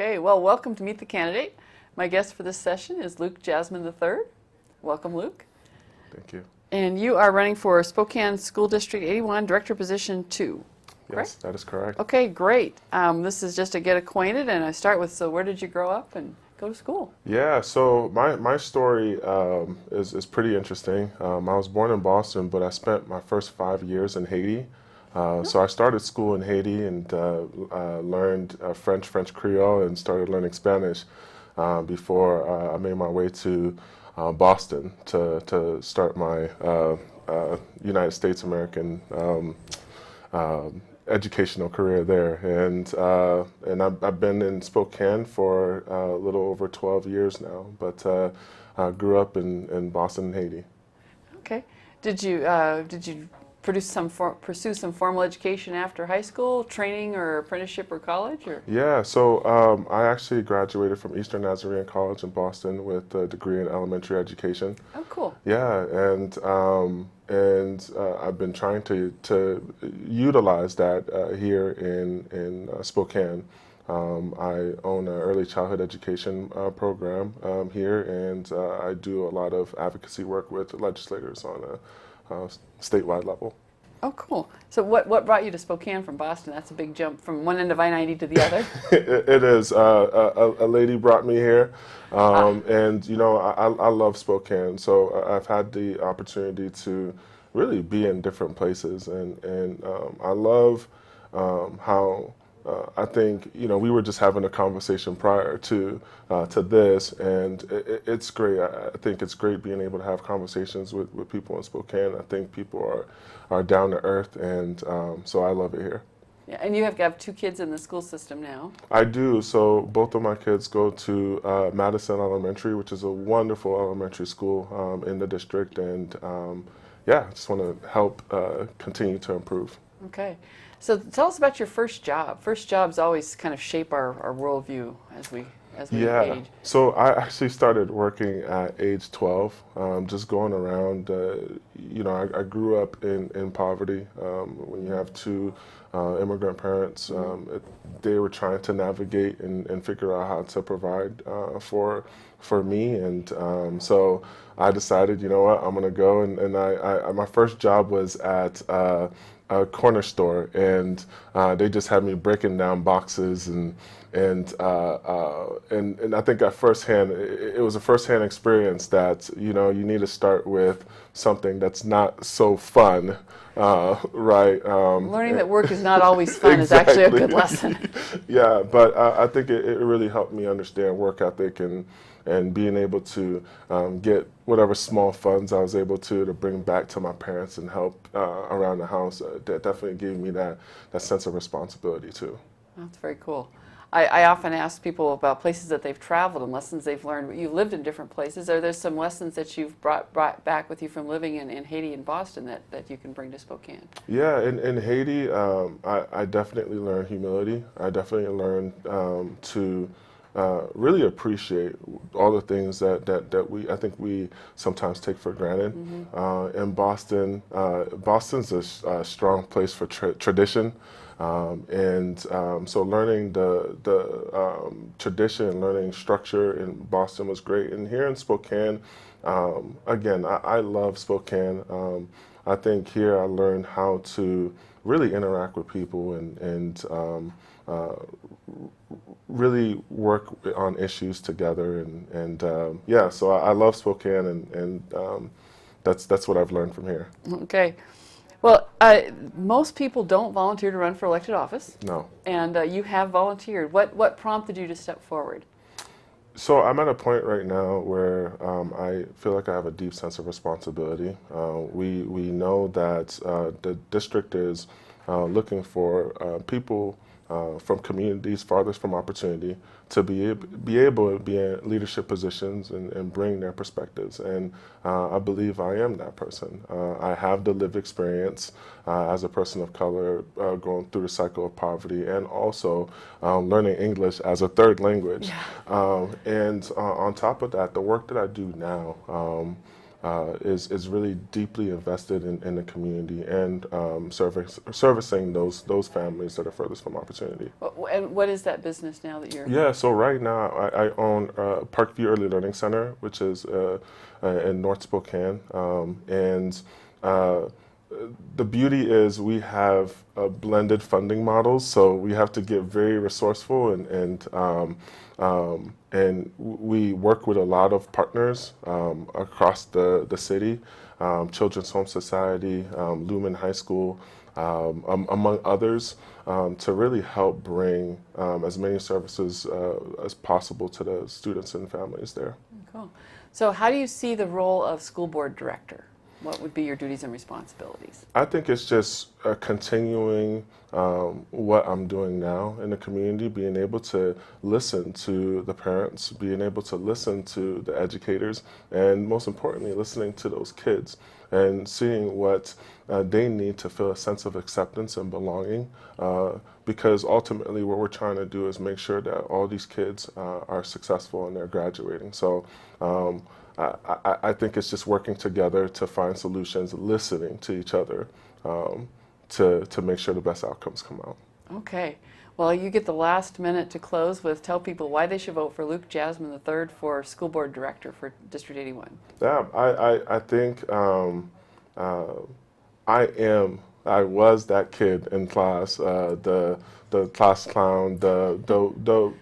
Okay, well, welcome to Meet the Candidate. My guest for this session is Luc Jasmin III. Welcome, Luc. Thank you. And you are running for Spokane School District 81 Director Position 2. Correct? Yes, that is correct. Okay, great. This is just to get acquainted, and I start with, so where did you grow up and go to school? Yeah, so my story is pretty interesting. I was born in Boston, but I spent my first 5 years in Haiti. So I started school in Haiti and learned French Creole, and started learning Spanish before I made my way to Boston to start my United States American educational career there. And I've been in Spokane for a little over 12 years now, but I grew up in Boston and Haiti. Okay. Did you pursue some formal education after high school, training or apprenticeship or college? Or? Yeah, so I actually graduated from Eastern Nazarene College in Boston with a degree in elementary education. Oh, cool. Yeah, and I've been trying to utilize that here in Spokane. I own an early childhood education program here, and I do a lot of advocacy work with legislators on a statewide level. Oh, cool. So what brought you to Spokane from Boston? That's a big jump from one end of I-90 to the other. It is. A lady brought me here, and you know, I love Spokane. So I've had the opportunity to really be in different places, and I love how. I think, you know, we were just having a conversation prior to this, and it's great. I think it's great being able to have conversations with people in Spokane. I think people are down to earth, and so I love it here. Yeah, and you have 2 kids in the school system now. I do. So both of my kids go to Madison Elementary, which is a wonderful elementary school in the district, and yeah, I just want to help continue to improve. Okay. So tell us about your first job. First jobs always kind of shape our worldview as we age. So I actually started working at age 12, just going around. You know, I grew up in poverty. When you have 2 immigrant parents, they were trying to navigate and figure out how to provide for me, and so I decided, you know what, I'm gonna go, and I my first job was at a corner store, and they just had me breaking down boxes, and I think at firsthand, it was a firsthand experience that, you know, you need to start with something that's not so fun, right? Learning that work is not always fun exactly. is actually a good lesson. Yeah, but I think it really helped me understand work ethic and being able to get whatever small funds I was able to bring back to my parents and help around the house. That definitely gave me that sense of responsibility too. That's very cool. I often ask people about places that they've traveled and lessons they've learned. You lived in different places. Are there some lessons that you've brought back with you from living in Haiti and Boston that you can bring to Spokane? Yeah, in Haiti, I definitely learned humility. I definitely learned to really appreciate all the things that I think we sometimes take for granted. In Boston, Boston's a strong place for tradition. So learning the tradition, learning structure in Boston was great. And here in Spokane, again, I love Spokane. I think here I learned how to really interact with people and really work on issues together. And yeah, so I love Spokane, and that's what I've learned from here. Okay. Well, most people don't volunteer to run for elected office. No. And you have volunteered. What prompted you to step forward? So I'm at a point right now where I feel like I have a deep sense of responsibility. We know that the district is looking for people from communities farthest from opportunity to be able to be in leadership positions and bring their perspectives. And I believe I am that person. I have the lived experience as a person of color going through the cycle of poverty, and also learning English as a third language. Yeah. And on top of that, the work that I do now, is really deeply invested in the community and servicing those families that are furthest from opportunity. And what is that business now that you're? Yeah, so right now I own Parkview Early Learning Center, which is in North Spokane, and the beauty is we have blended funding models, so we have to get very resourceful and we work with a lot of partners across the city, Children's Home Society, Lumen High School, among others, to really help bring as many services as possible to the students and families there. Cool. So how do you see the role of school board director? What would be your duties and responsibilities? I think it's just continuing what I'm doing now in the community, being able to listen to the parents, being able to listen to the educators, and most importantly, listening to those kids and seeing what they need to feel a sense of acceptance and belonging. Because ultimately what we're trying to do is make sure that all these kids are successful and they're graduating. So I think it's just working together to find solutions, listening to each other to make sure the best outcomes come out. Okay. Well, you get the last minute to close with tell people why they should vote for Luc Jasmin III for school board director for District 81. Yeah, I think I was that kid in class, the class clown, the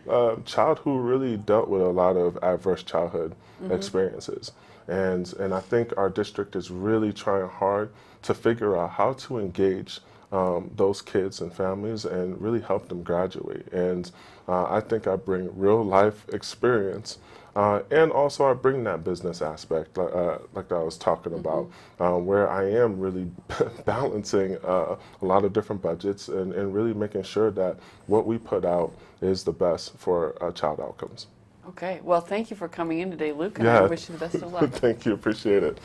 child who really dealt with a lot of adverse childhood experiences. And I think our district is really trying hard to figure out how to engage those kids and families and really help them graduate. And I think I bring real life experience. And also I bring that business aspect, like I was talking about, where I am really balancing a lot of different budgets and really making sure that what we put out is the best for child outcomes. Okay. Well, thank you for coming in today, Luc, and Yeah. I wish you the best of luck. Thank you. Appreciate it.